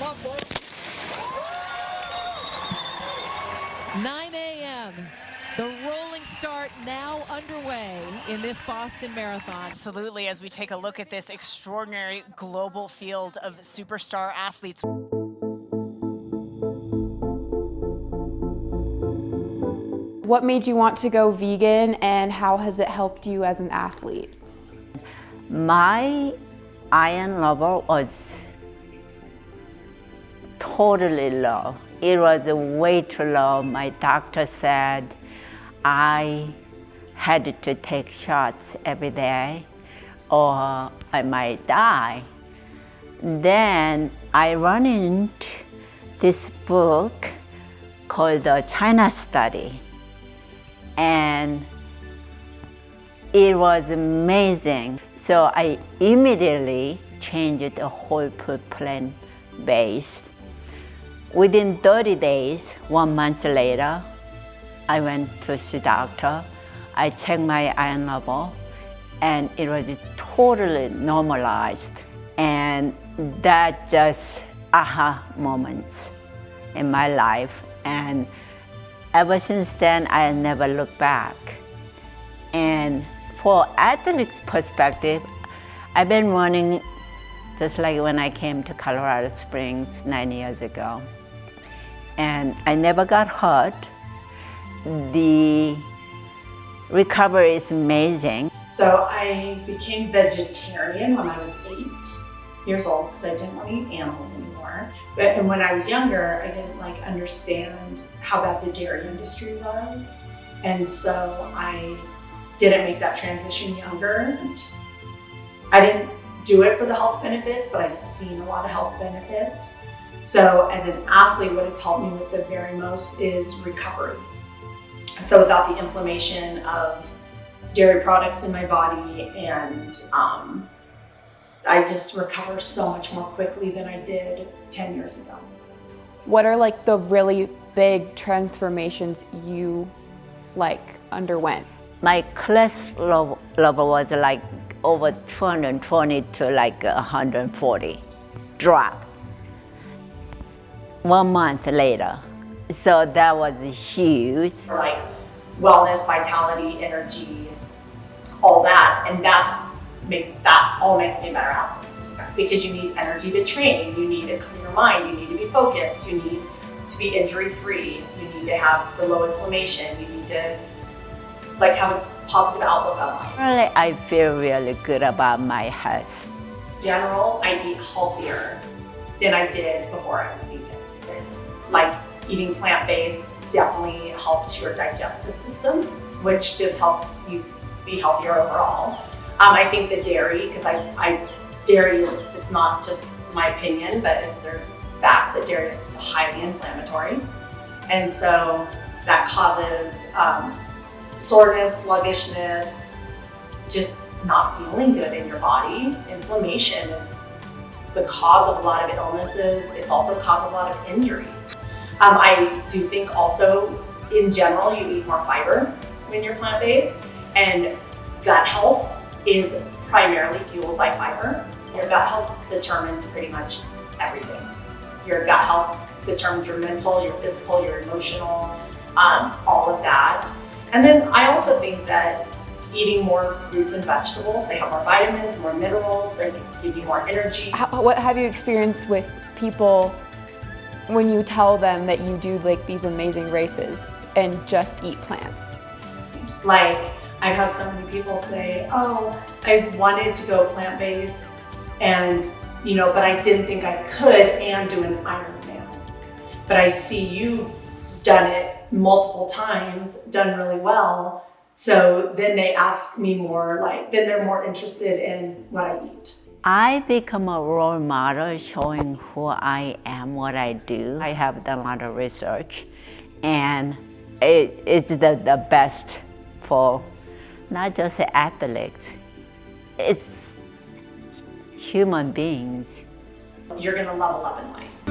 9 a.m. The rolling start now underway in this Boston Marathon. Absolutely, as we take a look at this extraordinary global field of superstar athletes. What made you want to go vegan, and how has it helped you as an athlete? My iron level was totally low. It was way too low. My doctor said I had to take shots every day or I might die. Then I run into this book called the China Study, and it was amazing. So I immediately changed the whole food plant-based. Within 30 days, 1 month later, I went to see doctor. I checked my iron level, and it was totally normalized. And that just aha moments in my life. And ever since then, I never looked back. And for athlete's perspective, I've been running just like when I came to Colorado Springs 9 years ago. And I never got hurt. The recovery is amazing. So I became vegetarian when I was 8 years old because I didn't want to eat animals anymore. And when I was younger, I didn't understand how bad the dairy industry was. And so I didn't make that transition younger. And I didn't do it for the health benefits, but I've seen a lot of health benefits. So as an athlete, what it's helped me with the very most is recovery. So without the inflammation of dairy products in my body, and I just recover so much more quickly than I did 10 years ago. What are like the really big transformations you underwent? My cholesterol level was like over 220 to like 140, drop 1 month later. So that was huge. Like wellness, vitality, energy, all that. And that all makes me a better athlete. Because you need energy to train, you need a clear mind, you need to be focused, you need to be injury-free, you need to have the low inflammation, you need to have a positive outlook on life. Really, I feel really good about my health. In general, I eat healthier than I did before I was vegan. It's like eating plant-based definitely helps your digestive system, which just helps you be healthier overall. I think the dairy, because dairy is, it's not just my opinion, but there's facts that dairy is highly inflammatory. And so that causes soreness, sluggishness, just not feeling good in your body. Inflammation is the cause of a lot of illnesses. It's also the cause of a lot of injuries. I do think also, in general, you need more fiber when you're plant-based, and gut health is primarily fueled by fiber. Your gut health determines pretty much everything. Your gut health determines your mental, your physical, your emotional, all of that. And then I also think that eating more fruits and vegetables, they have more vitamins, more minerals, they give you more energy. What have you experienced with people when you tell them that you do these amazing races and just eat plants? I've had so many people say, oh, I've wanted to go plant-based and, but I didn't think I could and do an IronMan. But I see you've done it multiple times, done really well. So then they ask me more, then they're more interested in what I eat. I become a role model showing who I am, what I do. I have done a lot of research, and it's the best for not just athletes, it's human beings. You're gonna level up in life.